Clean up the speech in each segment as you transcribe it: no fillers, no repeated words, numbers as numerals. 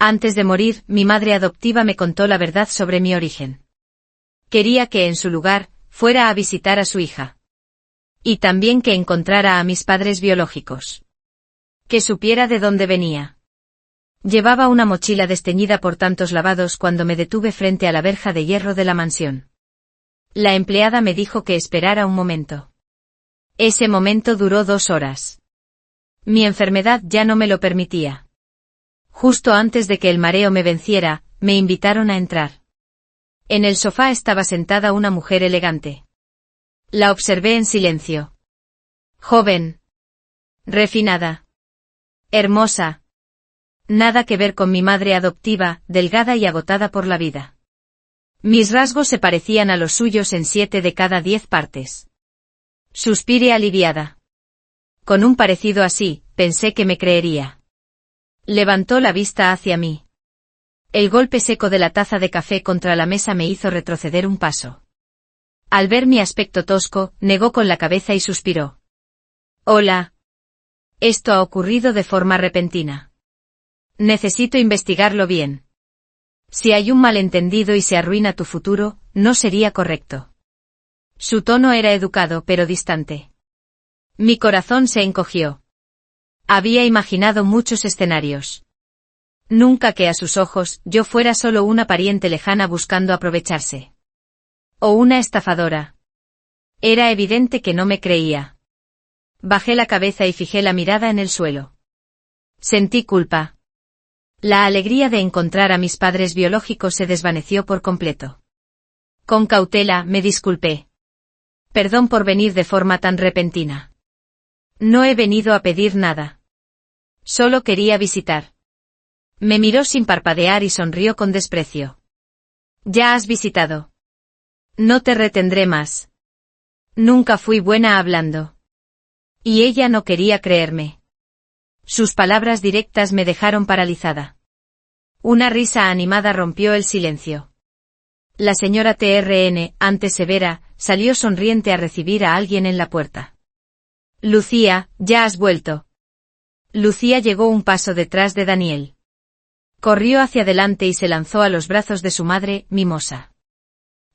Antes de morir, mi madre adoptiva me contó la verdad sobre mi origen. Quería que en su lugar, fuera a visitar a su hija. Y también que encontrara a mis padres biológicos. Que supiera de dónde venía. Llevaba una mochila desteñida por tantos lavados cuando me detuve frente a la verja de hierro de la mansión. La empleada me dijo que esperara un momento. Ese momento duró 2 horas. Mi enfermedad ya no me lo permitía. Justo antes de que el mareo me venciera, me invitaron a entrar. En el sofá estaba sentada una mujer elegante. La observé en silencio. Joven. Refinada. Hermosa. Nada que ver con mi madre adoptiva, delgada y agotada por la vida. Mis rasgos se parecían a los suyos en 7 de cada 10 partes. Suspiré aliviada. Con un parecido así, pensé que me creería. Levantó la vista hacia mí. El golpe seco de la taza de café contra la mesa me hizo retroceder un paso. Al ver mi aspecto tosco, negó con la cabeza y suspiró. Hola. Esto ha ocurrido de forma repentina. Necesito investigarlo bien. Si hay un malentendido y se arruina tu futuro, no sería correcto. Su tono era educado pero distante. Mi corazón se encogió. Había imaginado muchos escenarios. Nunca que a sus ojos yo fuera solo una pariente lejana buscando aprovecharse. O una estafadora. Era evidente que no me creía. Bajé la cabeza y fijé la mirada en el suelo. Sentí culpa. La alegría de encontrar a mis padres biológicos se desvaneció por completo. Con cautela, me disculpé. Perdón por venir de forma tan repentina. No he venido a pedir nada. Solo quería visitar. Me miró sin parpadear y sonrió con desprecio. Ya has visitado. No te retendré más. Nunca fui buena hablando. Y ella no quería creerme. Sus palabras directas me dejaron paralizada. Una risa animada rompió el silencio. La señora TRN, antes severa, salió sonriente a recibir a alguien en la puerta. Lucía, ya has vuelto. Lucía llegó un paso detrás de Daniel. Corrió hacia adelante y se lanzó a los brazos de su madre, mimosa.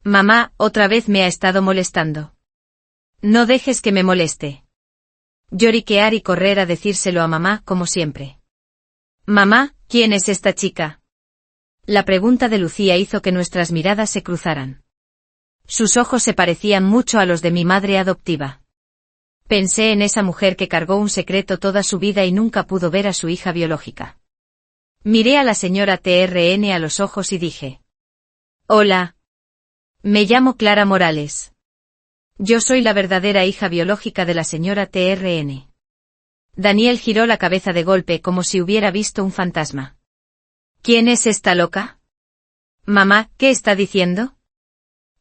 Mamá, otra vez me ha estado molestando. No dejes que me moleste. Lloriquear y correr a decírselo a mamá, como siempre. Mamá, ¿quién es esta chica? La pregunta de Lucía hizo que nuestras miradas se cruzaran. Sus ojos se parecían mucho a los de mi madre adoptiva. Pensé en esa mujer que cargó un secreto toda su vida y nunca pudo ver a su hija biológica. Miré a la señora TRN a los ojos y dije. Hola. Me llamo Clara Morales. Yo soy la verdadera hija biológica de la señora TRN. Daniel giró la cabeza de golpe como si hubiera visto un fantasma. ¿Quién es esta loca? Mamá, ¿qué está diciendo?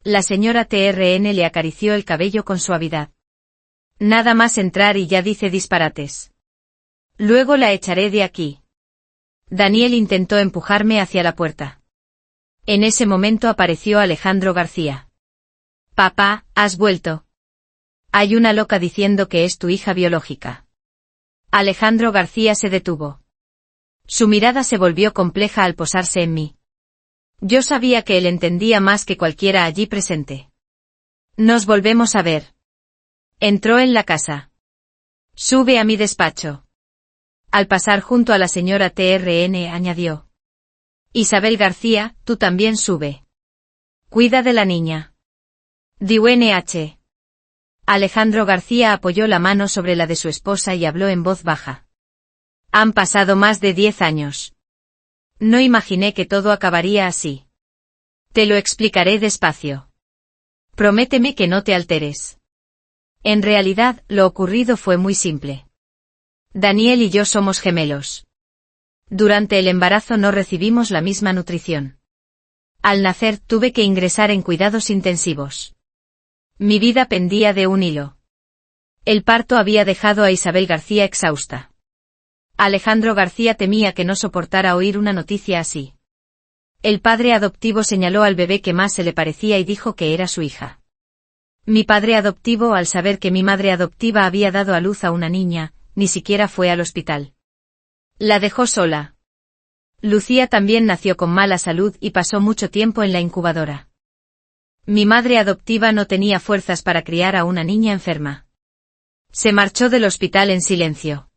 La señora TRN le acarició el cabello con suavidad. Nada más entrar y ya dice disparates. Luego la echaré de aquí. Daniel intentó empujarme hacia la puerta. En ese momento apareció Alejandro García. Papá, has vuelto. Hay una loca diciendo que es tu hija biológica. Alejandro García se detuvo. Su mirada se volvió compleja al posarse en mí. Yo sabía que él entendía más que cualquiera allí presente. Nos volvemos a ver. Entró en la casa. Sube a mi despacho. Al pasar junto a la señora TRN añadió. Isabel García, tú también sube. Cuida de la niña. DUNH. Alejandro García apoyó la mano sobre la de su esposa y habló en voz baja. Han pasado más de 10 años. No imaginé que todo acabaría así. Te lo explicaré despacio. Prométeme que no te alteres. En realidad, lo ocurrido fue muy simple. Daniel y yo somos gemelos. Durante el embarazo no recibimos la misma nutrición. Al nacer tuve que ingresar en cuidados intensivos. Mi vida pendía de un hilo. El parto había dejado a Isabel García exhausta. Alejandro García temía que no soportara oír una noticia así. El padre adoptivo señaló al bebé que más se le parecía y dijo que era su hija. Mi padre adoptivo, al saber que mi madre adoptiva había dado a luz a una niña, ni siquiera fue al hospital. La dejó sola. Lucía también nació con mala salud y pasó mucho tiempo en la incubadora. Mi madre adoptiva no tenía fuerzas para criar a una niña enferma. Se marchó del hospital en silencio.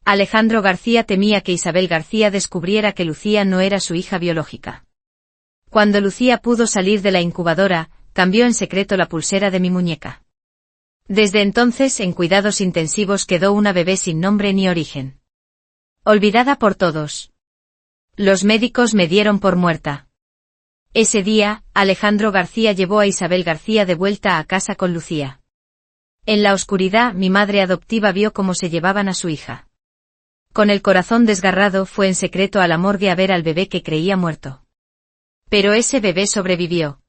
Alejandro García temía que Isabel García descubriera que Lucía no era su hija biológica. Cuando Lucía pudo salir de la incubadora, cambió en secreto la pulsera de mi muñeca. Desde entonces en cuidados intensivos quedó una bebé sin nombre ni origen. Olvidada por todos. Los médicos me dieron por muerta. Ese día, Alejandro García llevó a Isabel García de vuelta a casa con Lucía. En la oscuridad mi madre adoptiva vio cómo se llevaban a su hija. Con el corazón desgarrado fue en secreto a la morgue a ver al bebé que creía muerto. Pero ese bebé sobrevivió.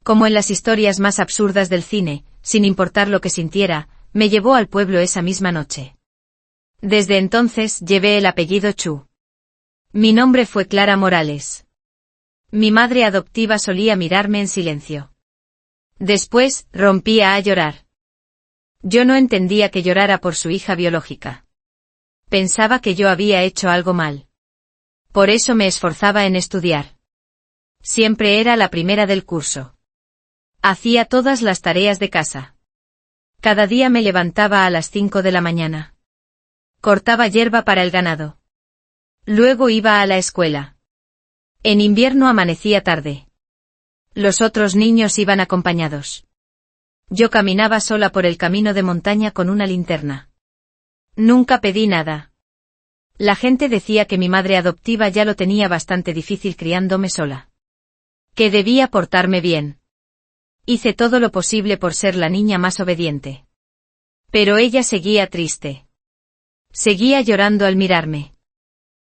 Como en las historias más absurdas del cine, sin importar lo que sintiera, me llevó al pueblo esa misma noche. Desde entonces llevé el apellido Chu. Mi nombre fue Clara Morales. Mi madre adoptiva solía mirarme en silencio. Después, rompía a llorar. Yo no entendía que llorara por su hija biológica. Pensaba que yo había hecho algo mal. Por eso me esforzaba en estudiar. Siempre era la primera del curso. Hacía todas las tareas de casa. Cada día me levantaba a las 5 de la mañana. Cortaba hierba para el ganado. Luego iba a la escuela. En invierno amanecía tarde. Los otros niños iban acompañados. Yo caminaba sola por el camino de montaña con una linterna. Nunca pedí nada. La gente decía que mi madre adoptiva ya lo tenía bastante difícil criándome sola. Que debía portarme bien. Hice todo lo posible por ser la niña más obediente. Pero ella seguía triste. Seguía llorando al mirarme.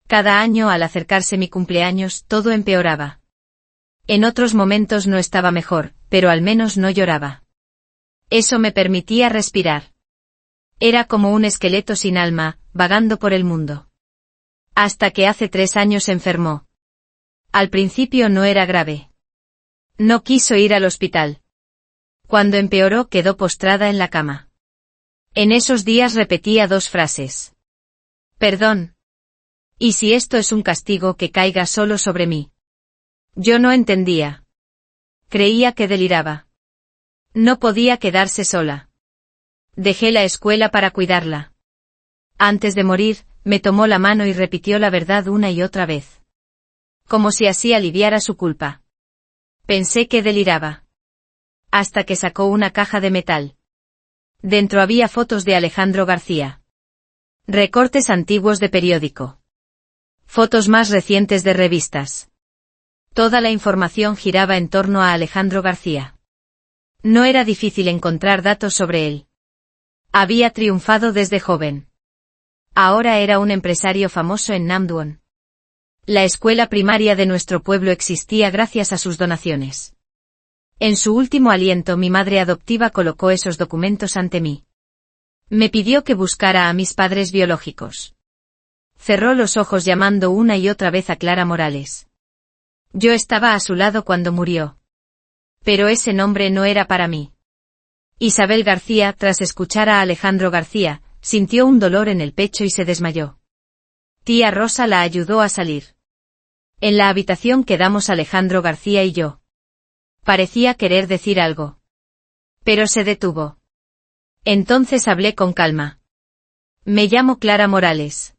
Cada año al acercarse mi cumpleaños todo empeoraba. En otros momentos no estaba mejor, pero al menos no lloraba. Eso me permitía respirar. Era como un esqueleto sin alma, vagando por el mundo. Hasta que hace 3 años enfermó. Al principio no era grave. No quiso ir al hospital. Cuando empeoró quedó postrada en la cama. En esos días repetía 2 frases. Perdón. ¿Y si esto es un castigo que caiga solo sobre mí? Yo no entendía. Creía que deliraba. No podía quedarse sola. Dejé la escuela para cuidarla. Antes de morir, me tomó la mano y repitió la verdad una y otra vez. Como si así aliviara su culpa. Pensé que deliraba. Hasta que sacó una caja de metal. Dentro había fotos de Alejandro García. Recortes antiguos de periódico. Fotos más recientes de revistas. Toda la información giraba en torno a Alejandro García. No era difícil encontrar datos sobre él. Había triunfado desde joven. Ahora era un empresario famoso en Namdwon. La escuela primaria de nuestro pueblo existía gracias a sus donaciones. En su último aliento mi madre adoptiva colocó esos documentos ante mí. Me pidió que buscara a mis padres biológicos. Cerró los ojos llamando una y otra vez a Clara Morales. Yo estaba a su lado cuando murió. Pero ese nombre no era para mí. Isabel García, tras escuchar a Alejandro García, sintió un dolor en el pecho y se desmayó. Tía Rosa la ayudó a salir. En la habitación quedamos Alejandro García y yo. Parecía querer decir algo. Pero se detuvo. Entonces hablé con calma. Me llamo Clara Morales.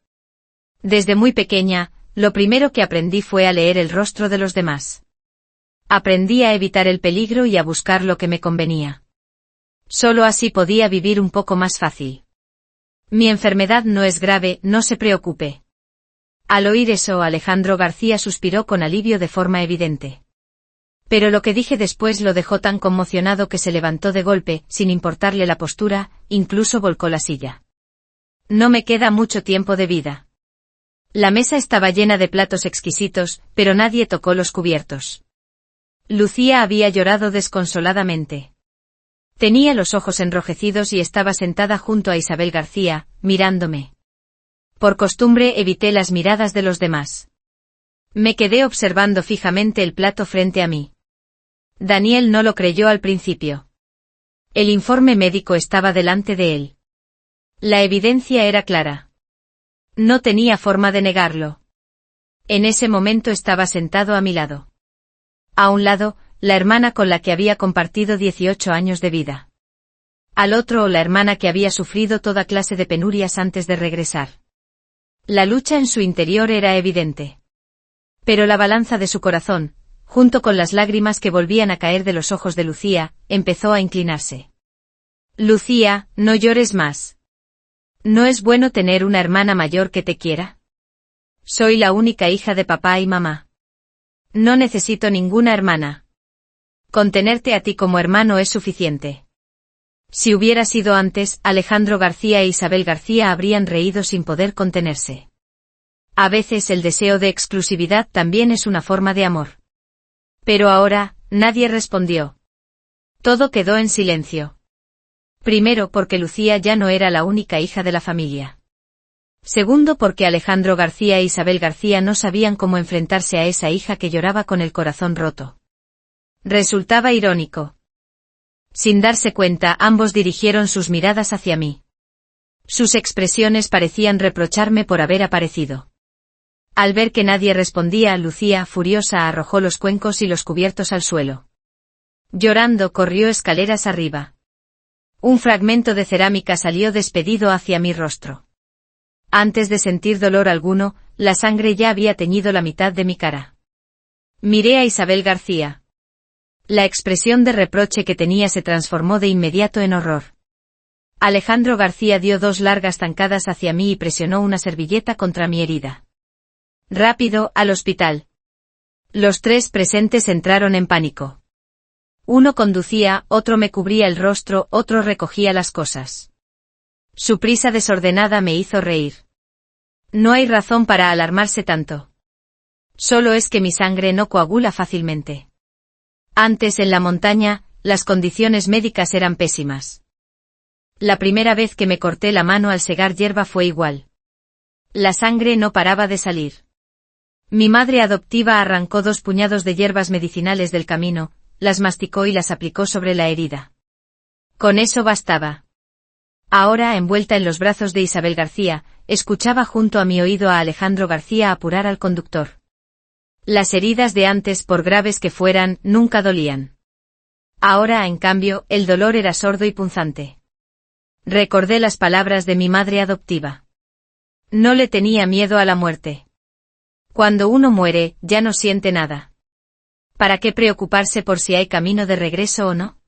Desde muy pequeña, lo primero que aprendí fue a leer el rostro de los demás. Aprendí a evitar el peligro y a buscar lo que me convenía. Solo así podía vivir un poco más fácil. Mi enfermedad no es grave, no se preocupe. Al oír eso, Alejandro García suspiró con alivio de forma evidente. Pero lo que dije después lo dejó tan conmocionado que se levantó de golpe, sin importarle la postura, incluso volcó la silla. No me queda mucho tiempo de vida. La mesa estaba llena de platos exquisitos, pero nadie tocó los cubiertos. Lucía había llorado desconsoladamente. Tenía los ojos enrojecidos y estaba sentada junto a Isabel García, mirándome. Por costumbre evité las miradas de los demás. Me quedé observando fijamente el plato frente a mí. Daniel no lo creyó al principio. El informe médico estaba delante de él. La evidencia era clara. No tenía forma de negarlo. En ese momento estaba sentado a mi lado. A un lado, la hermana con la que había compartido 18 años de vida. Al otro, la hermana que había sufrido toda clase de penurias antes de regresar. La lucha en su interior era evidente. Pero la balanza de su corazón, junto con las lágrimas que volvían a caer de los ojos de Lucía, empezó a inclinarse. Lucía, no llores más. ¿No es bueno tener una hermana mayor que te quiera? Soy la única hija de papá y mamá. No necesito ninguna hermana. Con tenerte a ti como hermano es suficiente. Si hubiera sido antes, Alejandro García e Isabel García habrían reído sin poder contenerse. A veces el deseo de exclusividad también es una forma de amor. Pero ahora, nadie respondió. Todo quedó en silencio. Primero porque Lucía ya no era la única hija de la familia. Segundo porque Alejandro García e Isabel García no sabían cómo enfrentarse a esa hija que lloraba con el corazón roto. Resultaba irónico. Sin darse cuenta, ambos dirigieron sus miradas hacia mí. Sus expresiones parecían reprocharme por haber aparecido. Al ver que nadie respondía, Lucía, furiosa, arrojó los cuencos y los cubiertos al suelo. Llorando, corrió escaleras arriba. Un fragmento de cerámica salió despedido hacia mi rostro. Antes de sentir dolor alguno, la sangre ya había teñido la mitad de mi cara. Miré a Isabel García. La expresión de reproche que tenía se transformó de inmediato en horror. Alejandro García dio 2 largas zancadas hacia mí y presionó una servilleta contra mi herida. Rápido, al hospital. Los 3 presentes entraron en pánico. Uno conducía, otro me cubría el rostro, otro recogía las cosas. Su prisa desordenada me hizo reír. No hay razón para alarmarse tanto. Solo es que mi sangre no coagula fácilmente. Antes en la montaña, las condiciones médicas eran pésimas. La primera vez que me corté la mano al segar hierba fue igual. La sangre no paraba de salir. Mi madre adoptiva arrancó 2 puñados de hierbas medicinales del camino, las masticó y las aplicó sobre la herida. Con eso bastaba. Ahora, envuelta en los brazos de Isabel García, escuchaba junto a mi oído a Alejandro García apurar al conductor. Las heridas de antes, por graves que fueran, nunca dolían. Ahora, en cambio, el dolor era sordo y punzante. Recordé las palabras de mi madre adoptiva. No le tenía miedo a la muerte. Cuando uno muere, ya no siente nada. ¿Para qué preocuparse por si hay camino de regreso o no?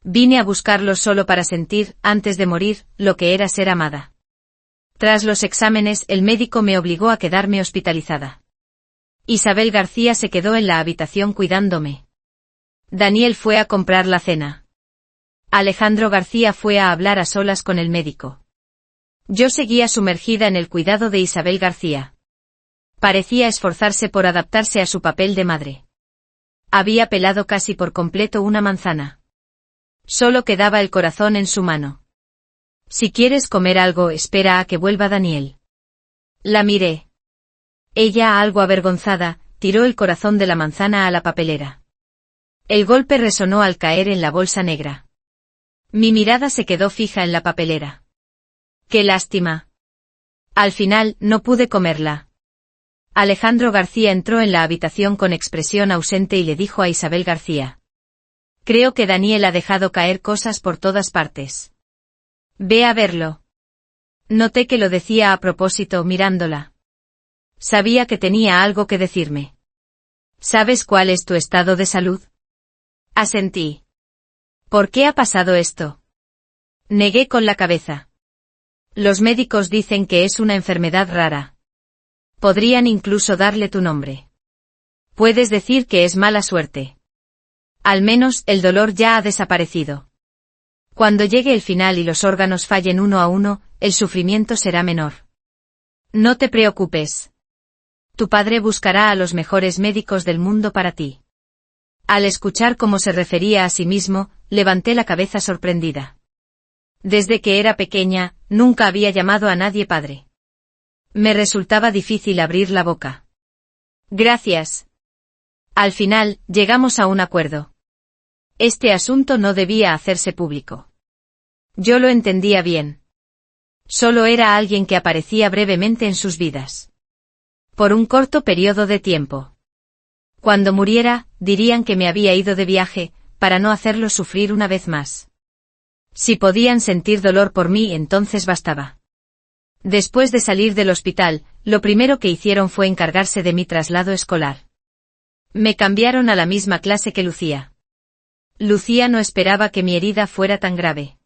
Vine a buscarlo solo para sentir, antes de morir, lo que era ser amada. Tras los exámenes, el médico me obligó a quedarme hospitalizada. Isabel García se quedó en la habitación cuidándome. Daniel fue a comprar la cena. Alejandro García fue a hablar a solas con el médico. Yo seguía sumergida en el cuidado de Isabel García. Parecía esforzarse por adaptarse a su papel de madre. Había pelado casi por completo una manzana. Solo quedaba el corazón en su mano. Si quieres comer algo, espera a que vuelva Daniel. La miré. Ella, algo avergonzada, tiró el corazón de la manzana a la papelera. El golpe resonó al caer en la bolsa negra. Mi mirada se quedó fija en la papelera. ¡Qué lástima! Al final, no pude comerla. Alejandro García entró en la habitación con expresión ausente y le dijo a Isabel García. Creo que Daniel ha dejado caer cosas por todas partes. Ve a verlo. Noté que lo decía a propósito, mirándola. Sabía que tenía algo que decirme. ¿Sabes cuál es tu estado de salud? Asentí. ¿Por qué ha pasado esto? Negué con la cabeza. Los médicos dicen que es una enfermedad rara. Podrían incluso darle tu nombre. Puedes decir que es mala suerte. Al menos, el dolor ya ha desaparecido. Cuando llegue el final y los órganos fallen uno a uno, el sufrimiento será menor. No te preocupes. Tu padre buscará a los mejores médicos del mundo para ti. Al escuchar cómo se refería a sí mismo, levanté la cabeza sorprendida. Desde que era pequeña, nunca había llamado a nadie padre. Me resultaba difícil abrir la boca. Gracias. Al final, llegamos a un acuerdo. Este asunto no debía hacerse público. Yo lo entendía bien. Solo era alguien que aparecía brevemente en sus vidas. Por un corto periodo de tiempo. Cuando muriera, dirían que me había ido de viaje, para no hacerlos sufrir una vez más. Si podían sentir dolor por mí, entonces bastaba. Después de salir del hospital, lo primero que hicieron fue encargarse de mi traslado escolar. Me cambiaron a la misma clase que Lucía. Lucía no esperaba que mi herida fuera tan grave.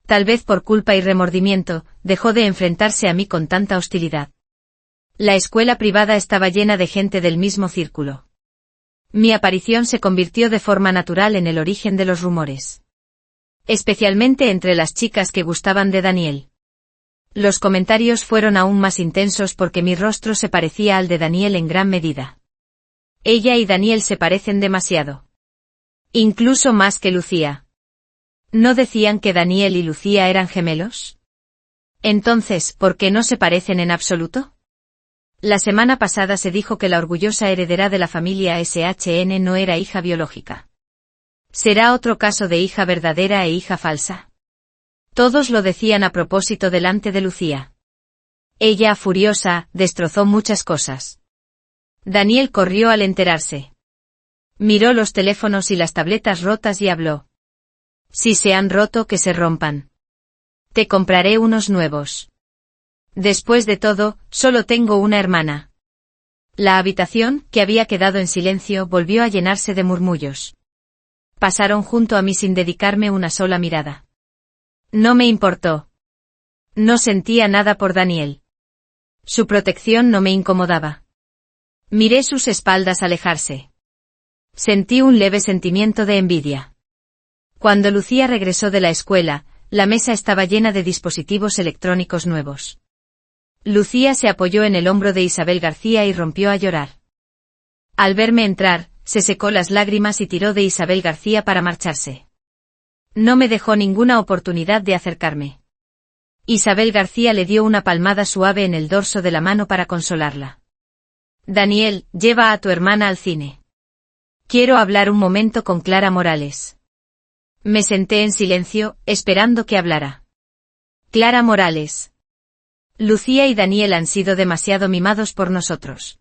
Tal vez por culpa y remordimiento, dejó de enfrentarse a mí con tanta hostilidad. La escuela privada estaba llena de gente del mismo círculo. Mi aparición se convirtió de forma natural en el origen de los rumores. Especialmente entre las chicas que gustaban de Daniel. Los comentarios fueron aún más intensos porque mi rostro se parecía al de Daniel en gran medida. Ella y Daniel se parecen demasiado. Incluso más que Lucía. ¿No decían que Daniel y Lucía eran gemelos? Entonces, ¿por qué no se parecen en absoluto? La semana pasada se dijo que la orgullosa heredera de la familia SHN no era hija biológica. ¿Será otro caso de hija verdadera e hija falsa? Todos lo decían a propósito delante de Lucía. Ella, furiosa, destrozó muchas cosas. Daniel corrió al enterarse. Miró los teléfonos y las tabletas rotas y habló. Si se han roto, que se rompan. Te compraré unos nuevos. Después de todo, solo tengo una hermana. La habitación, que había quedado en silencio, volvió a llenarse de murmullos. Pasaron junto a mí sin dedicarme una sola mirada. No me importó. No sentía nada por Daniel. Su protección no me incomodaba. Miré sus espaldas alejarse. Sentí un leve sentimiento de envidia. Cuando Lucía regresó de la escuela, la mesa estaba llena de dispositivos electrónicos nuevos. Lucía se apoyó en el hombro de Isabel García y rompió a llorar. Al verme entrar, se secó las lágrimas y tiró de Isabel García para marcharse. No me dejó ninguna oportunidad de acercarme. Isabel García le dio una palmada suave en el dorso de la mano para consolarla. Daniel, lleva a tu hermana al cine. Quiero hablar un momento con Clara Morales. Me senté en silencio, esperando que hablara. Clara Morales. Lucía y Daniel han sido demasiado mimados por nosotros.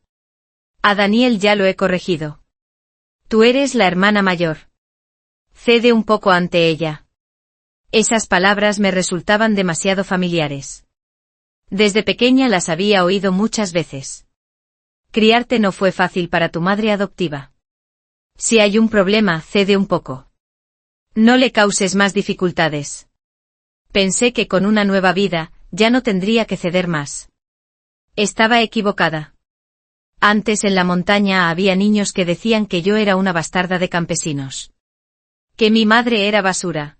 A Daniel ya lo he corregido. Tú eres la hermana mayor. Cede un poco ante ella. Esas palabras me resultaban demasiado familiares. Desde pequeña las había oído muchas veces. Criarte no fue fácil para tu madre adoptiva. Si hay un problema, cede un poco. No le causes más dificultades. Pensé que con una nueva vida, ya no tendría que ceder más. Estaba equivocada. Antes en la montaña había niños que decían que yo era una bastarda de campesinos. Que mi madre era basura.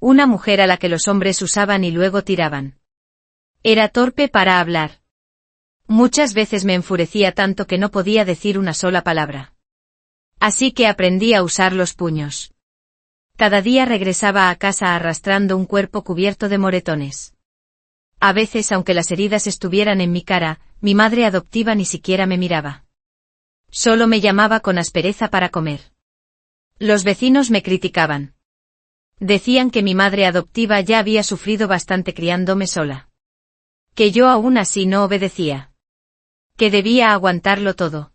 Una mujer a la que los hombres usaban y luego tiraban. Era torpe para hablar. Muchas veces me enfurecía tanto que no podía decir una sola palabra. Así que aprendí a usar los puños. Cada día regresaba a casa arrastrando un cuerpo cubierto de moretones. A veces, aunque las heridas estuvieran en mi cara, mi madre adoptiva ni siquiera me miraba. Solo me llamaba con aspereza para comer. Los vecinos me criticaban. Decían que mi madre adoptiva ya había sufrido bastante criándome sola. Que yo aún así no obedecía. Que debía aguantarlo todo.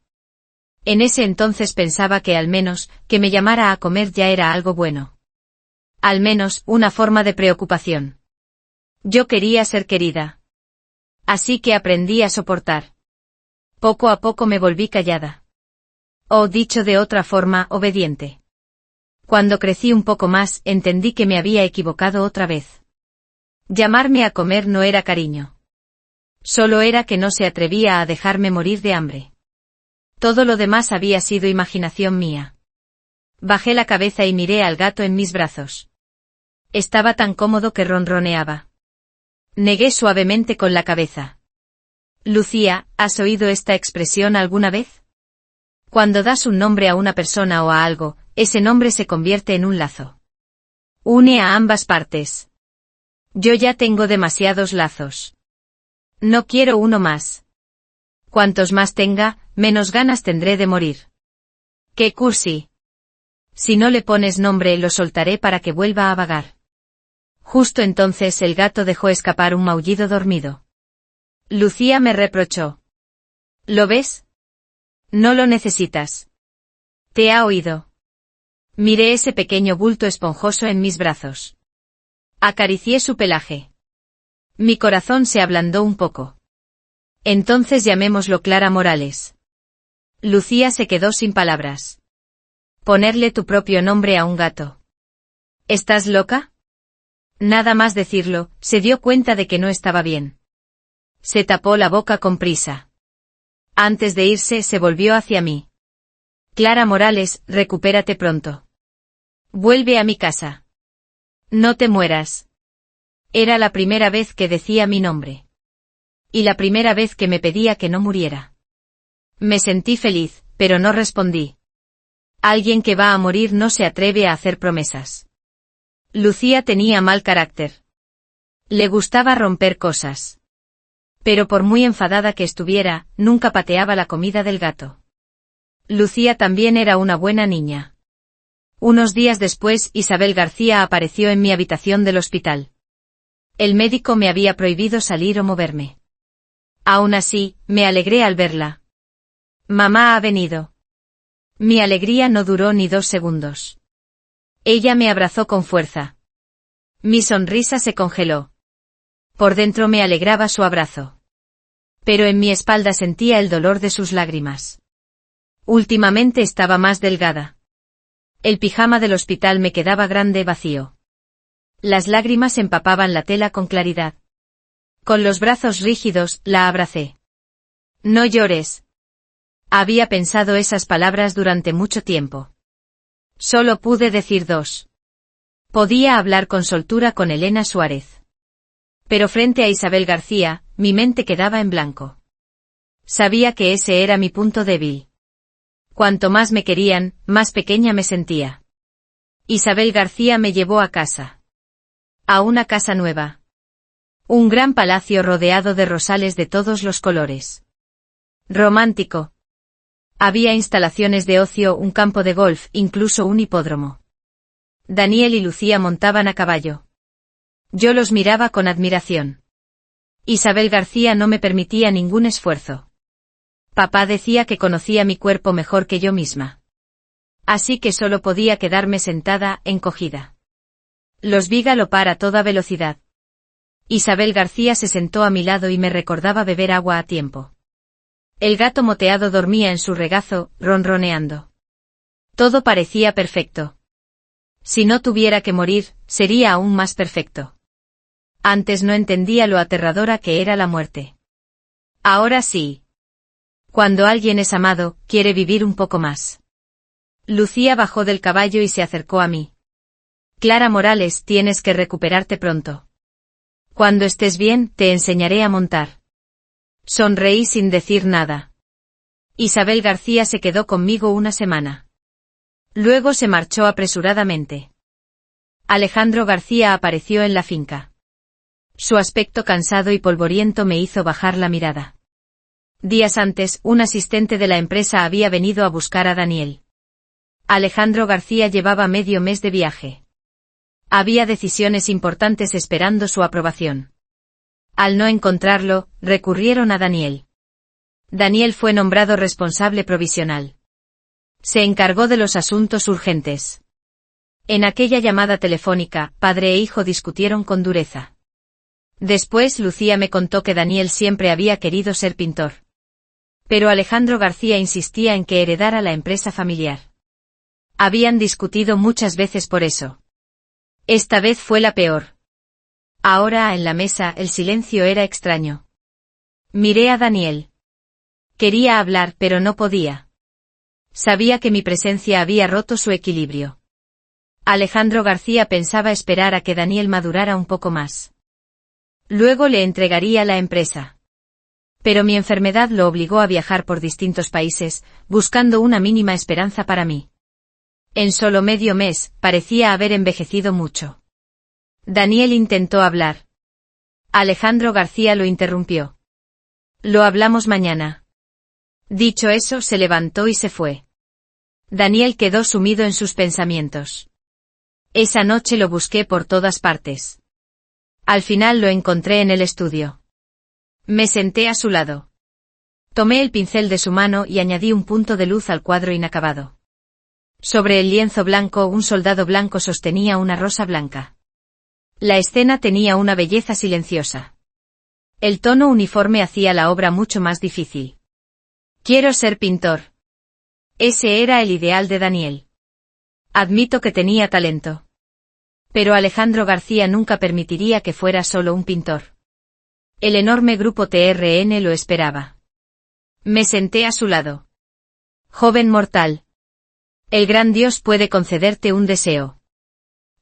En ese entonces pensaba que al menos, que me llamara a comer ya era algo bueno. Al menos, una forma de preocupación. Yo quería ser querida. Así que aprendí a soportar. Poco a poco me volví callada. O dicho de otra forma, obediente. Cuando crecí un poco más, entendí que me había equivocado otra vez. Llamarme a comer no era cariño. Solo era que no se atrevía a dejarme morir de hambre. Todo lo demás había sido imaginación mía. Bajé la cabeza y miré al gato en mis brazos. Estaba tan cómodo que ronroneaba. Negué suavemente con la cabeza. Lucía, ¿has oído esta expresión alguna vez? Cuando das un nombre a una persona o a algo, ese nombre se convierte en un lazo. Une a ambas partes. Yo ya tengo demasiados lazos. No quiero uno más. Cuantos más tenga, menos ganas tendré de morir. ¡Qué cursi! Si no le pones nombre, lo soltaré para que vuelva a vagar. Justo entonces el gato dejó escapar un maullido dormido. Lucía me reprochó. ¿Lo ves? No lo necesitas. Te ha oído. Miré ese pequeño bulto esponjoso en mis brazos. Acaricié su pelaje. Mi corazón se ablandó un poco. Entonces llamémoslo Clara Morales. Lucía se quedó sin palabras. Ponerle tu propio nombre a un gato. ¿Estás loca? Nada más decirlo, se dio cuenta de que no estaba bien. Se tapó la boca con prisa. Antes de irse, se volvió hacia mí. Clara Morales, recupérate pronto. Vuelve a mi casa. No te mueras. Era la primera vez que decía mi nombre. Y la primera vez que me pedía que no muriera. Me sentí feliz, pero no respondí. Alguien que va a morir no se atreve a hacer promesas. Lucía tenía mal carácter. Le gustaba romper cosas. Pero por muy enfadada que estuviera, nunca pateaba la comida del gato. Lucía también era una buena niña. Unos días después, Isabel García apareció en mi habitación del hospital. El médico me había prohibido salir o moverme. Aún así, me alegré al verla. Mamá ha venido. Mi alegría no duró ni 2 segundos. Ella me abrazó con fuerza. Mi sonrisa se congeló. Por dentro me alegraba su abrazo. Pero en mi espalda sentía el dolor de sus lágrimas. Últimamente estaba más delgada. El pijama del hospital me quedaba grande, vacío. Las lágrimas empapaban la tela con claridad. Con los brazos rígidos, la abracé. No llores. Había pensado esas palabras durante mucho tiempo. Solo pude decir 2. Podía hablar con soltura con Elena Suárez. Pero frente a Isabel García, mi mente quedaba en blanco. Sabía que ese era mi punto débil. Cuanto más me querían, más pequeña me sentía. Isabel García me llevó a casa. A una casa nueva. Un gran palacio rodeado de rosales de todos los colores. Romántico. Había instalaciones de ocio, un campo de golf, incluso un hipódromo. Daniel y Lucía montaban a caballo. Yo los miraba con admiración. Isabel García no me permitía ningún esfuerzo. Papá decía que conocía mi cuerpo mejor que yo misma. Así que solo podía quedarme sentada, encogida. Los vi galopar a toda velocidad. Isabel García se sentó a mi lado y me recordaba beber agua a tiempo. El gato moteado dormía en su regazo, ronroneando. Todo parecía perfecto. Si no tuviera que morir, sería aún más perfecto. Antes no entendía lo aterradora que era la muerte. Ahora sí. Cuando alguien es amado, quiere vivir un poco más. Lucía bajó del caballo y se acercó a mí. Clara Morales, tienes que recuperarte pronto. Cuando estés bien, te enseñaré a montar. Sonreí sin decir nada. Isabel García se quedó conmigo una semana. Luego se marchó apresuradamente. Alejandro García apareció en la finca. Su aspecto cansado y polvoriento me hizo bajar la mirada. Días antes, un asistente de la empresa había venido a buscar a Daniel. Alejandro García llevaba medio mes de viaje. Había decisiones importantes esperando su aprobación. Al no encontrarlo, recurrieron a Daniel. Daniel fue nombrado responsable provisional. Se encargó de los asuntos urgentes. En aquella llamada telefónica, padre e hijo discutieron con dureza. Después Lucía me contó que Daniel siempre había querido ser pintor. Pero Alejandro García insistía en que heredara la empresa familiar. Habían discutido muchas veces por eso. Esta vez fue la peor. Ahora, en la mesa, el silencio era extraño. Miré a Daniel. Quería hablar, pero no podía. Sabía que mi presencia había roto su equilibrio. Alejandro García pensaba esperar a que Daniel madurara un poco más. Luego le entregaría la empresa. Pero mi enfermedad lo obligó a viajar por distintos países, buscando una mínima esperanza para mí. En solo medio mes, parecía haber envejecido mucho. Daniel intentó hablar. Alejandro García lo interrumpió. Lo hablamos mañana. Dicho eso, se levantó y se fue. Daniel quedó sumido en sus pensamientos. Esa noche lo busqué por todas partes. Al final lo encontré en el estudio. Me senté a su lado. Tomé el pincel de su mano y añadí un punto de luz al cuadro inacabado. Sobre el lienzo blanco un soldado blanco sostenía una rosa blanca. La escena tenía una belleza silenciosa. El tono uniforme hacía la obra mucho más difícil. Quiero ser pintor. Ese era el ideal de Daniel. Admito que tenía talento. Pero Alejandro García nunca permitiría que fuera solo un pintor. El enorme grupo TRN lo esperaba. Me senté a su lado. Joven mortal. El gran Dios puede concederte un deseo.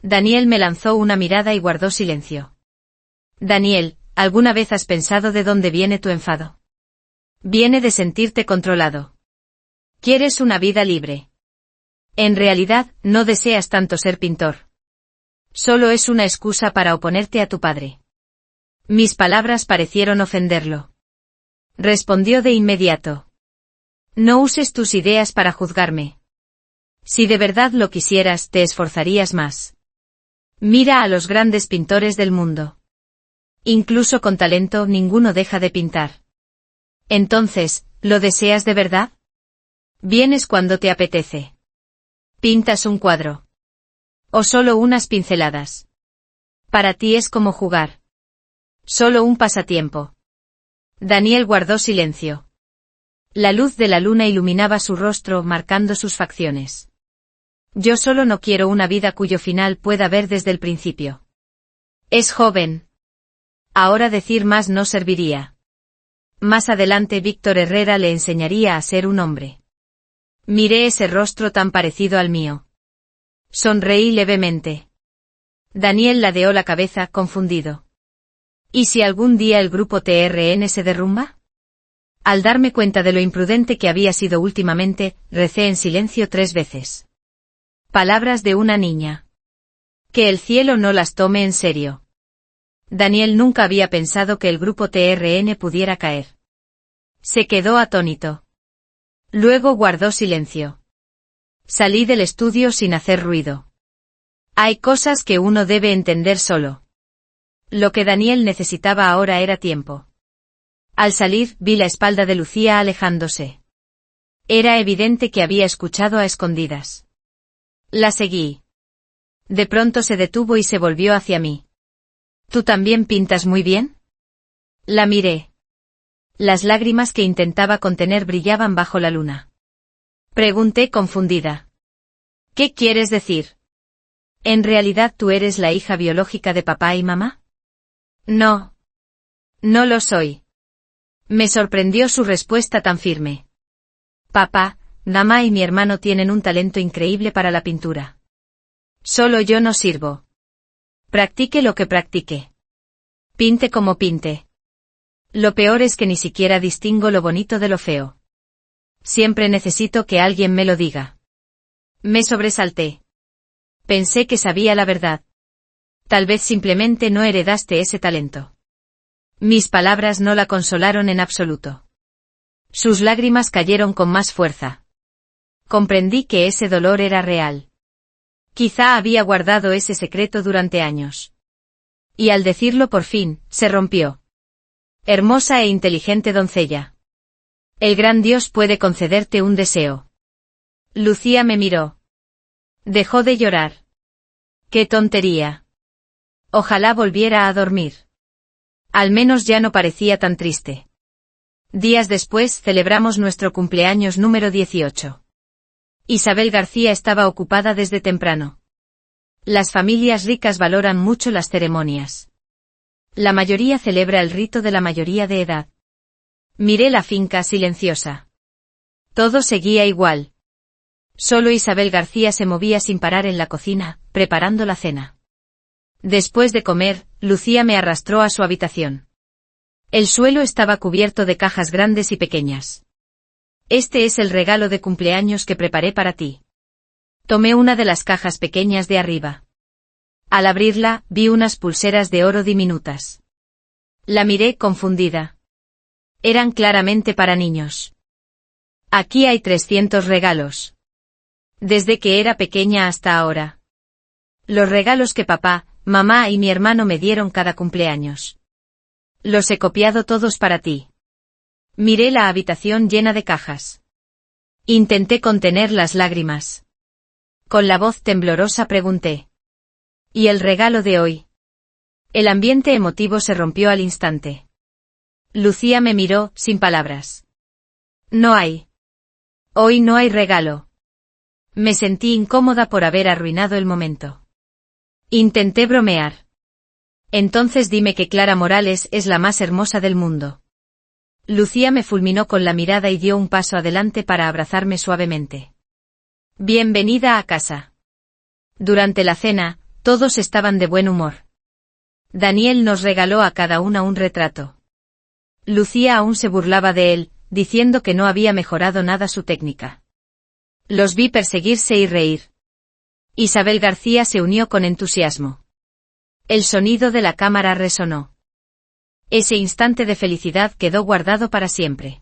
Daniel me lanzó una mirada y guardó silencio. Daniel, ¿alguna vez has pensado de dónde viene tu enfado? Viene de sentirte controlado. Quieres una vida libre. En realidad, no deseas tanto ser pintor. Solo es una excusa para oponerte a tu padre. Mis palabras parecieron ofenderlo. Respondió de inmediato. No uses tus ideas para juzgarme. Si de verdad lo quisieras, te esforzarías más. Mira a los grandes pintores del mundo. Incluso con talento, ninguno deja de pintar. Entonces, ¿lo deseas de verdad? Vienes cuando te apetece. Pintas un cuadro. O solo unas pinceladas. Para ti es como jugar. Solo un pasatiempo. Daniel guardó silencio. La luz de la luna iluminaba su rostro, marcando sus facciones. Yo solo no quiero una vida cuyo final pueda ver desde el principio. Es joven. Ahora decir más no serviría. Más adelante Víctor Herrera le enseñaría a ser un hombre. Miré ese rostro tan parecido al mío. Sonreí levemente. Daniel ladeó la cabeza, confundido. ¿Y si algún día el grupo TRN se derrumba? Al darme cuenta de lo imprudente que había sido últimamente, recé en silencio 3 veces. Palabras de una niña. Que el cielo no las tome en serio. Daniel nunca había pensado que el grupo TRN pudiera caer. Se quedó atónito. Luego guardó silencio. Salí del estudio sin hacer ruido. Hay cosas que uno debe entender solo. Lo que Daniel necesitaba ahora era tiempo. Al salir, vi la espalda de Lucía alejándose. Era evidente que había escuchado a escondidas. La seguí. De pronto se detuvo y se volvió hacia mí. ¿Tú también pintas muy bien? La miré. Las lágrimas que intentaba contener brillaban bajo la luna. Pregunté confundida. ¿Qué quieres decir? ¿En realidad tú eres la hija biológica de papá y mamá? No. No lo soy. Me sorprendió su respuesta tan firme. Papá, mamá y mi hermano tienen un talento increíble para la pintura. Solo yo no sirvo. Practique lo que practique. Pinte como pinte. Lo peor es que ni siquiera distingo lo bonito de lo feo. Siempre necesito que alguien me lo diga. Me sobresalté. Pensé que sabía la verdad. Tal vez simplemente no heredaste ese talento. Mis palabras no la consolaron en absoluto. Sus lágrimas cayeron con más fuerza. Comprendí que ese dolor era real. Quizá había guardado ese secreto durante años. Y al decirlo por fin, se rompió. Hermosa e inteligente doncella. El gran Dios puede concederte un deseo. Lucía me miró. Dejó de llorar. ¡Qué tontería! Ojalá volviera a dormir. Al menos ya no parecía tan triste. Días después celebramos nuestro cumpleaños número 18. Isabel García estaba ocupada desde temprano. Las familias ricas valoran mucho las ceremonias. La mayoría celebra el rito de la mayoría de edad. Miré la finca silenciosa. Todo seguía igual. Solo Isabel García se movía sin parar en la cocina, preparando la cena. Después de comer, Lucía me arrastró a su habitación. El suelo estaba cubierto de cajas grandes y pequeñas. Este es el regalo de cumpleaños que preparé para ti. Tomé una de las cajas pequeñas de arriba. Al abrirla, vi unas pulseras de oro diminutas. La miré confundida. Eran claramente para niños. Aquí hay 300 regalos. Desde que era pequeña hasta ahora. Los regalos que papá, mamá y mi hermano me dieron cada cumpleaños. Los he copiado todos para ti. Miré la habitación llena de cajas. Intenté contener las lágrimas. Con la voz temblorosa pregunté. ¿Y el regalo de hoy? El ambiente emotivo se rompió al instante. Lucía me miró, sin palabras. No hay. Hoy no hay regalo. Me sentí incómoda por haber arruinado el momento. Intenté bromear. Entonces dime que Clara Morales es la más hermosa del mundo. Lucía me fulminó con la mirada y dio un paso adelante para abrazarme suavemente. Bienvenida a casa. Durante la cena, todos estaban de buen humor. Daniel nos regaló a cada una un retrato. Lucía aún se burlaba de él, diciendo que no había mejorado nada su técnica. Los vi perseguirse y reír. Isabel García se unió con entusiasmo. El sonido de la cámara resonó. Ese instante de felicidad quedó guardado para siempre.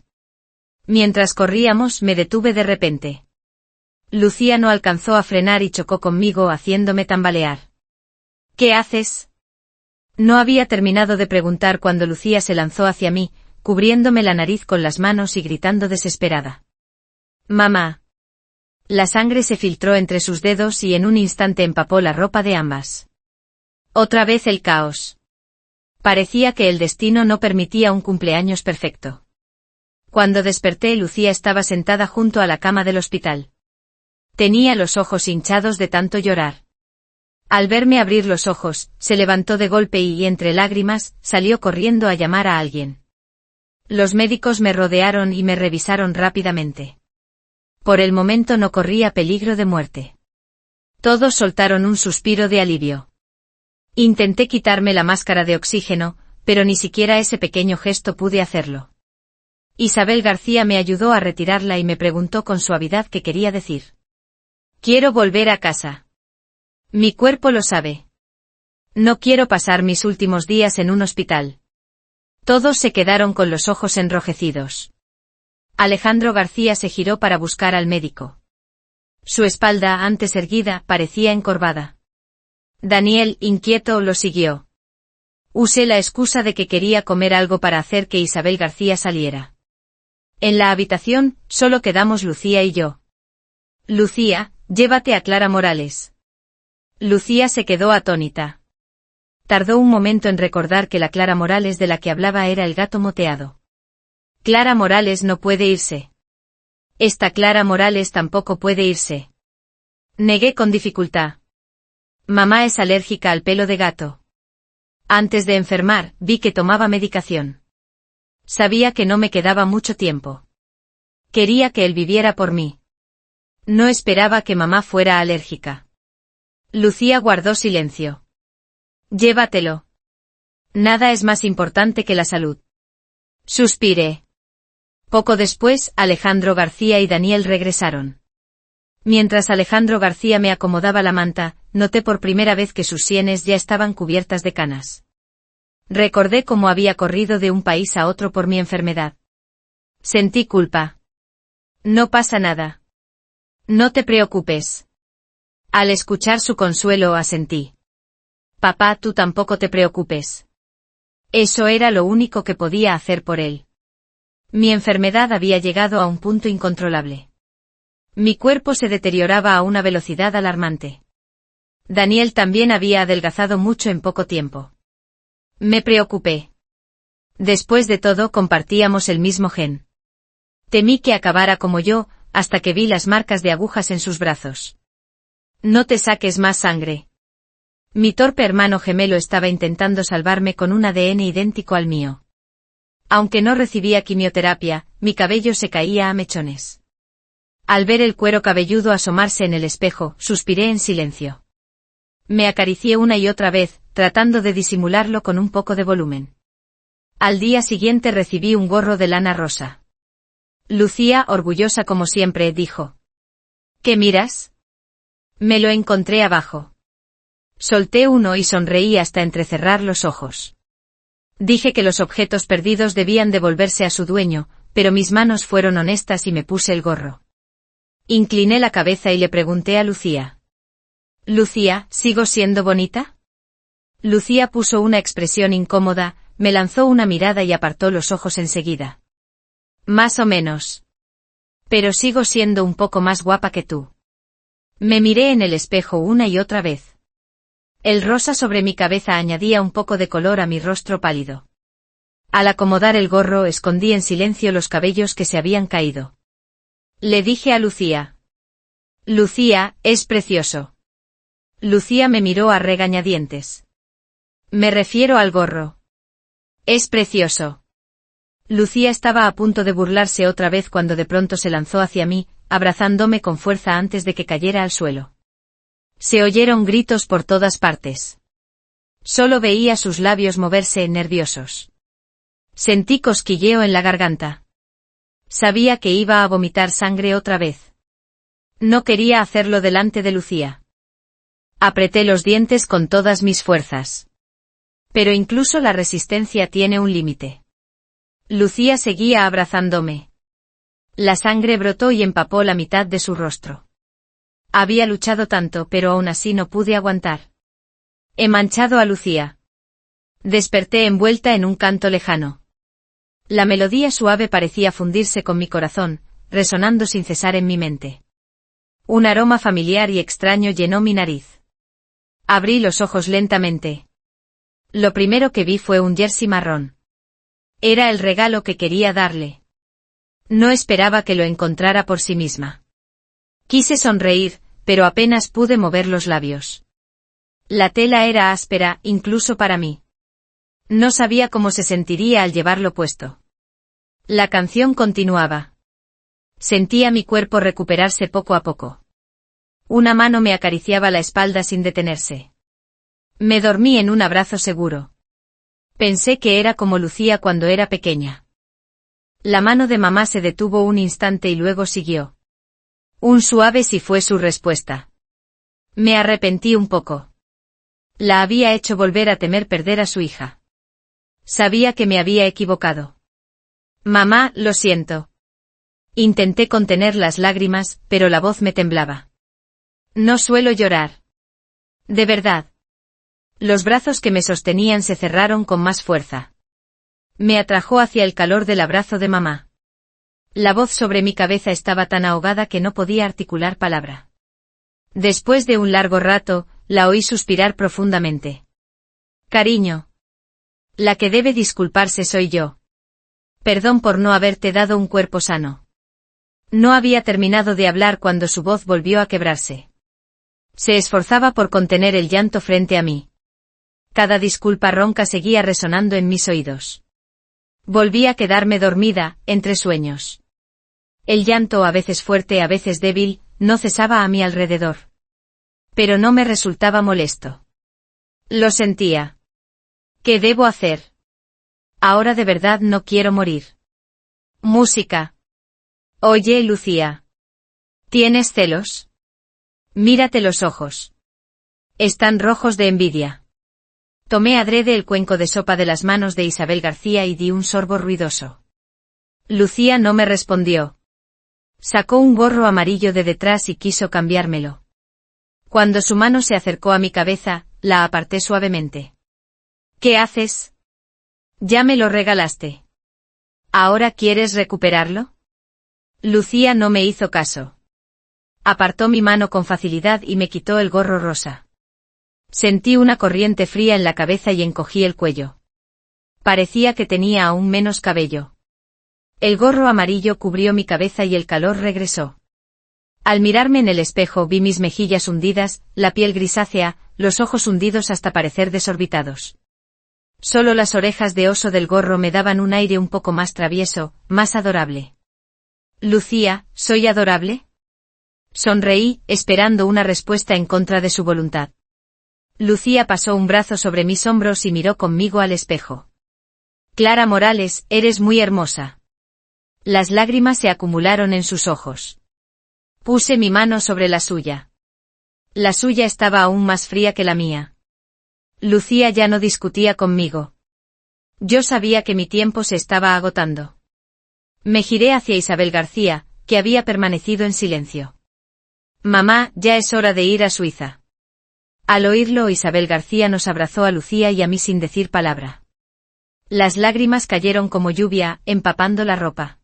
Mientras corríamos me detuve de repente. Lucía no alcanzó a frenar y chocó conmigo haciéndome tambalear. ¿Qué haces? No había terminado de preguntar cuando Lucía se lanzó hacia mí, cubriéndome la nariz con las manos y gritando desesperada. ¡Mamá! La sangre se filtró entre sus dedos y en un instante empapó la ropa de ambas. Otra vez el caos. Parecía que el destino no permitía un cumpleaños perfecto. Cuando desperté, Lucía estaba sentada junto a la cama del hospital. Tenía los ojos hinchados de tanto llorar. Al verme abrir los ojos, se levantó de golpe y, entre lágrimas, salió corriendo a llamar a alguien. Los médicos me rodearon y me revisaron rápidamente. Por el momento no corría peligro de muerte. Todos soltaron un suspiro de alivio. Intenté quitarme la máscara de oxígeno, pero ni siquiera ese pequeño gesto pude hacerlo. Isabel García me ayudó a retirarla y me preguntó con suavidad qué quería decir. Quiero volver a casa. Mi cuerpo lo sabe. No quiero pasar mis últimos días en un hospital. Todos se quedaron con los ojos enrojecidos. Alejandro García se giró para buscar al médico. Su espalda, antes erguida, parecía encorvada. Daniel, inquieto, lo siguió. Usé la excusa de que quería comer algo para hacer que Isabel García saliera. En la habitación, solo quedamos Lucía y yo. Lucía, llévate a Clara Morales. Lucía se quedó atónita. Tardó un momento en recordar que la Clara Morales de la que hablaba era el gato moteado. Clara Morales no puede irse. Esta Clara Morales tampoco puede irse. Negué con dificultad. Mamá es alérgica al pelo de gato. Antes de enfermar, vi que tomaba medicación. Sabía que no me quedaba mucho tiempo. Quería que él viviera por mí. No esperaba que mamá fuera alérgica. Lucía guardó silencio. Llévatelo. Nada es más importante que la salud. Suspiré. Poco después, Alejandro García y Daniel regresaron. Mientras Alejandro García me acomodaba la manta, noté por primera vez que sus sienes ya estaban cubiertas de canas. Recordé cómo había corrido de un país a otro por mi enfermedad. Sentí culpa. No pasa nada. No te preocupes. Al escuchar su consuelo asentí. Papá, tú tampoco te preocupes. Eso era lo único que podía hacer por él. Mi enfermedad había llegado a un punto incontrolable. Mi cuerpo se deterioraba a una velocidad alarmante. Daniel también había adelgazado mucho en poco tiempo. Me preocupé. Después de todo, compartíamos el mismo gen. Temí que acabara como yo, hasta que vi las marcas de agujas en sus brazos. No te saques más sangre. Mi torpe hermano gemelo estaba intentando salvarme con un ADN idéntico al mío. Aunque no recibía quimioterapia, mi cabello se caía a mechones. Al ver el cuero cabelludo asomarse en el espejo, suspiré en silencio. Me acaricié una y otra vez, tratando de disimularlo con un poco de volumen. Al día siguiente recibí un gorro de lana rosa. Lucía, orgullosa como siempre, dijo. ¿Qué miras? Me lo encontré abajo. Solté uno y sonreí hasta entrecerrar los ojos. Dije que los objetos perdidos debían devolverse a su dueño, pero mis manos fueron honestas y me puse el gorro. Incliné la cabeza y le pregunté a Lucía. Lucía, ¿sigo siendo bonita? Lucía puso una expresión incómoda, me lanzó una mirada y apartó los ojos enseguida. Más o menos. Pero sigo siendo un poco más guapa que tú. Me miré en el espejo una y otra vez. El rosa sobre mi cabeza añadía un poco de color a mi rostro pálido. Al acomodar el gorro escondí en silencio los cabellos que se habían caído. Le dije a Lucía. Lucía, es precioso. Lucía me miró a regañadientes. Me refiero al gorro. Es precioso. Lucía estaba a punto de burlarse otra vez cuando de pronto se lanzó hacia mí, abrazándome con fuerza antes de que cayera al suelo. Se oyeron gritos por todas partes. Solo veía sus labios moverse nerviosos. Sentí cosquilleo en la garganta. Sabía que iba a vomitar sangre otra vez. No quería hacerlo delante de Lucía. Apreté los dientes con todas mis fuerzas. Pero incluso la resistencia tiene un límite. Lucía seguía abrazándome. La sangre brotó y empapó la mitad de su rostro. Había luchado tanto, pero aún así no pude aguantar. He manchado a Lucía. Desperté envuelta en un canto lejano. La melodía suave parecía fundirse con mi corazón, resonando sin cesar en mi mente. Un aroma familiar y extraño llenó mi nariz. Abrí los ojos lentamente. Lo primero que vi fue un jersey marrón. Era el regalo que quería darle. No esperaba que lo encontrara por sí misma. Quise sonreír, pero apenas pude mover los labios. La tela era áspera, incluso para mí. No sabía cómo se sentiría al llevarlo puesto. La canción continuaba. Sentía mi cuerpo recuperarse poco a poco. Una mano me acariciaba la espalda sin detenerse. Me dormí en un abrazo seguro. Pensé que era como Lucía cuando era pequeña. La mano de mamá se detuvo un instante y luego siguió. Un suave sí fue su respuesta. Me arrepentí un poco. La había hecho volver a temer perder a su hija. Sabía que me había equivocado. Mamá, lo siento. Intenté contener las lágrimas, pero la voz me temblaba. No suelo llorar. De verdad. Los brazos que me sostenían se cerraron con más fuerza. Me atrajo hacia el calor del abrazo de mamá. La voz sobre mi cabeza estaba tan ahogada que no podía articular palabra. Después de un largo rato, la oí suspirar profundamente. Cariño. La que debe disculparse soy yo. Perdón por no haberte dado un cuerpo sano. No había terminado de hablar cuando su voz volvió a quebrarse. Se esforzaba por contener el llanto frente a mí. Cada disculpa ronca seguía resonando en mis oídos. Volví a quedarme dormida, entre sueños. El llanto, a veces fuerte, a veces débil, no cesaba a mi alrededor. Pero no me resultaba molesto. Lo sentía. ¿Qué debo hacer? Ahora de verdad no quiero morir. Música. Oye, Lucía. ¿Tienes celos? Mírate los ojos. Están rojos de envidia. Tomé adrede el cuenco de sopa de las manos de Isabel García y di un sorbo ruidoso. Lucía no me respondió. Sacó un gorro amarillo de detrás y quiso cambiármelo. Cuando su mano se acercó a mi cabeza, la aparté suavemente. ¿Qué haces? Ya me lo regalaste. ¿Ahora quieres recuperarlo? Lucía no me hizo caso. Apartó mi mano con facilidad y me quitó el gorro rosa. Sentí una corriente fría en la cabeza y encogí el cuello. Parecía que tenía aún menos cabello. El gorro amarillo cubrió mi cabeza y el calor regresó. Al mirarme en el espejo vi mis mejillas hundidas, la piel grisácea, los ojos hundidos hasta parecer desorbitados. Solo las orejas de oso del gorro me daban un aire un poco más travieso, más adorable. Lucía, ¿soy adorable? Sonreí, esperando una respuesta en contra de su voluntad. Lucía pasó un brazo sobre mis hombros y miró conmigo al espejo. Clara Morales, eres muy hermosa. Las lágrimas se acumularon en sus ojos. Puse mi mano sobre la suya. La suya estaba aún más fría que la mía. Lucía ya no discutía conmigo. Yo sabía que mi tiempo se estaba agotando. Me giré hacia Isabel García, que había permanecido en silencio. Mamá, ya es hora de ir a Suiza. Al oírlo, Isabel García nos abrazó a Lucía y a mí sin decir palabra. Las lágrimas cayeron como lluvia, empapando la ropa.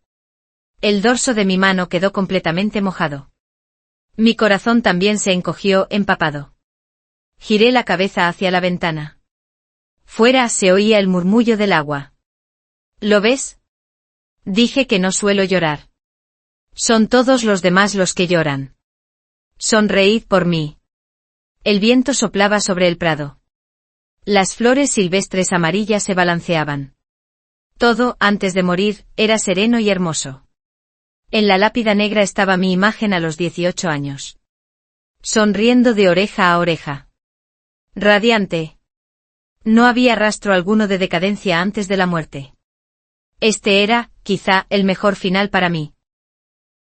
El dorso de mi mano quedó completamente mojado. Mi corazón también se encogió, empapado. Giré la cabeza hacia la ventana. Fuera se oía el murmullo del agua. ¿Lo ves? Dije que no suelo llorar. Son todos los demás los que lloran. Sonreíd por mí. El viento soplaba sobre el prado. Las flores silvestres amarillas se balanceaban. Todo, antes de morir, era sereno y hermoso. En la lápida negra estaba mi imagen a los 18 años. Sonriendo de oreja a oreja. Radiante. No había rastro alguno de decadencia antes de la muerte. Este era, quizá, el mejor final para mí.